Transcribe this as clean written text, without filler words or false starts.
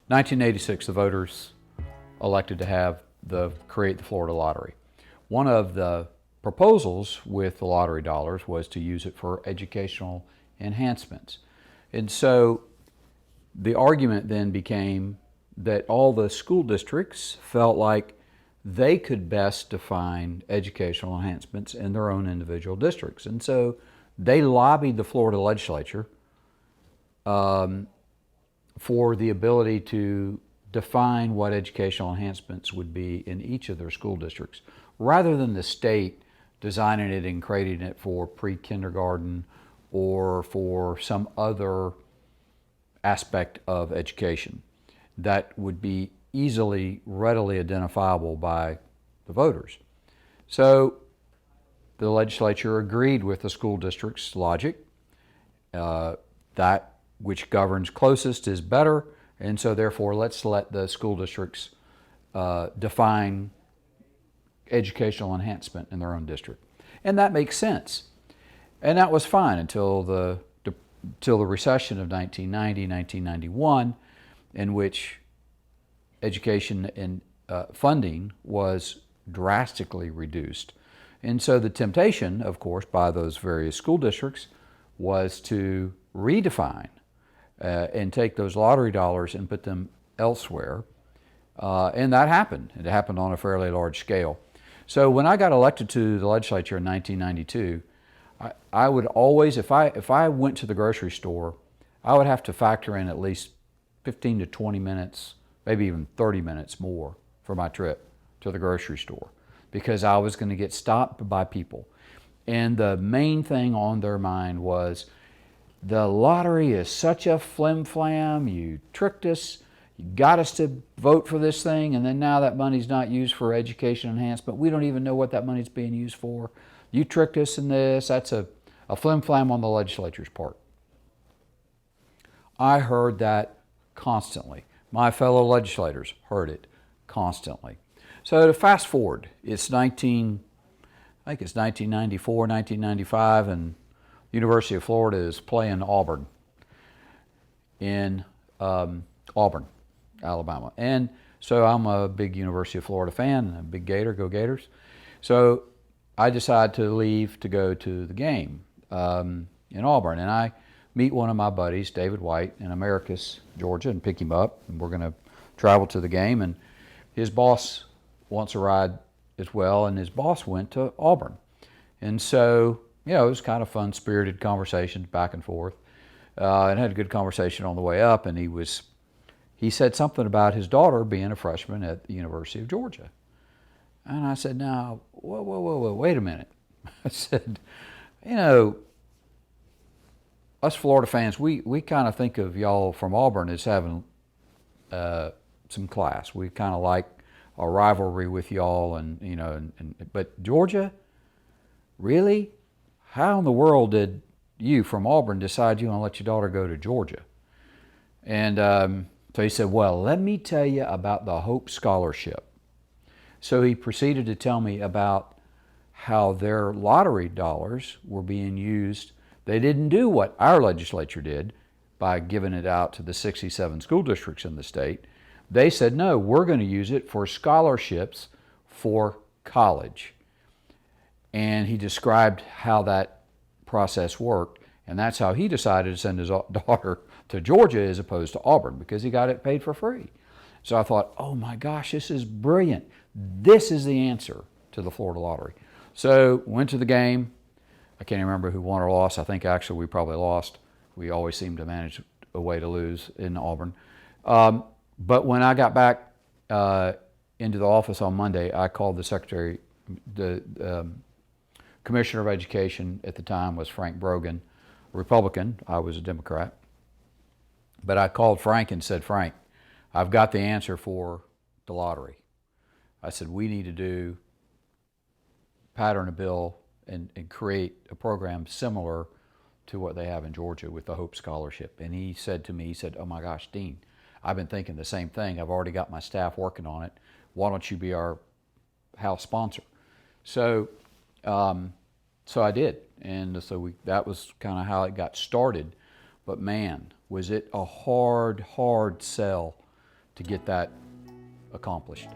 1986, the voters elected to create the Florida lottery. One of the proposals with the lottery dollars was to use it for educational enhancements. And so the argument then became that all the school districts felt like they could best define educational enhancements in their own individual districts. And so they lobbied the Florida legislature for the ability to define what educational enhancements would be in each of their school districts, rather than the state designing it and creating it for pre-kindergarten or for some other aspect of education that would be readily identifiable by the voters. So the legislature agreed with the school district's logic. That which governs closest is better, and so therefore let's let the school districts define educational enhancement in their own district. And that makes sense. And that was fine until the recession of 1990, 1991, in which education and funding was drastically reduced. And so the temptation, of course, by those various school districts was to redefine and take those lottery dollars and put them elsewhere. And that happened. It happened on a fairly large scale. So when I got elected to the legislature in 1992, I would always, if I went to the grocery store, I would have to factor in at least 15 to 20 minutes, maybe even 30 minutes more for my trip to the grocery store, because I was going to get stopped by people. And the main thing on their mind was, the lottery is such a flim-flam, you tricked us, you got us to vote for this thing, and then now that money's not used for education enhancement. We don't even know what that money's being used for. You tricked us in this. That's a flim-flam on the legislature's part. I heard that constantly. My fellow legislators heard it constantly. So to fast forward, it's 1994, 1995, and the University of Florida is playing Auburn in Auburn, Alabama. And so I'm a big University of Florida fan, a big Gator, go Gators. So I decide to leave to go to the game in Auburn. And I meet one of my buddies, David White, in Americus, Georgia, and pick him up. And we're going to travel to the game. And his boss wants a ride as well, and his boss went to Auburn. And so, it was kind of fun, spirited conversations back and forth. And had a good conversation on the way up, and he said something about his daughter being a freshman at the University of Georgia. And I said, now, whoa, wait a minute. I said, us Florida fans, we kind of think of y'all from Auburn as having some class. We kind of like a rivalry with y'all, but Georgia, really? How in the world did you from Auburn decide you want to let your daughter go to Georgia? And so he said, well, let me tell you about the Hope Scholarship. So he proceeded to tell me about how their lottery dollars were being used. They didn't do what our legislature did by giving it out to the 67 school districts in the state. They said, no, we're going to use it for scholarships for college. And he described how that process worked, and that's how he decided to send his daughter to Georgia as opposed to Auburn, because he got it paid for free. So I thought, oh my gosh, this is brilliant. This is the answer to the Florida lottery. So went to the game. I can't even remember who won or lost. I think actually we probably lost. We always seem to manage a way to lose in Auburn. But when I got back into the office on Monday, I called the Commissioner of Education at the time was Frank Brogan, a Republican. I was a Democrat. But I called Frank and said, Frank, I've got the answer for the lottery. I said, we need to pattern a bill and create a program similar to what they have in Georgia with the Hope Scholarship. And he said to me, oh my gosh, Dean, I've been thinking the same thing. I've already got my staff working on it. Why don't you be our House sponsor? So I did. And so that was kind of how it got started. But man, was it a hard sell to get that accomplished.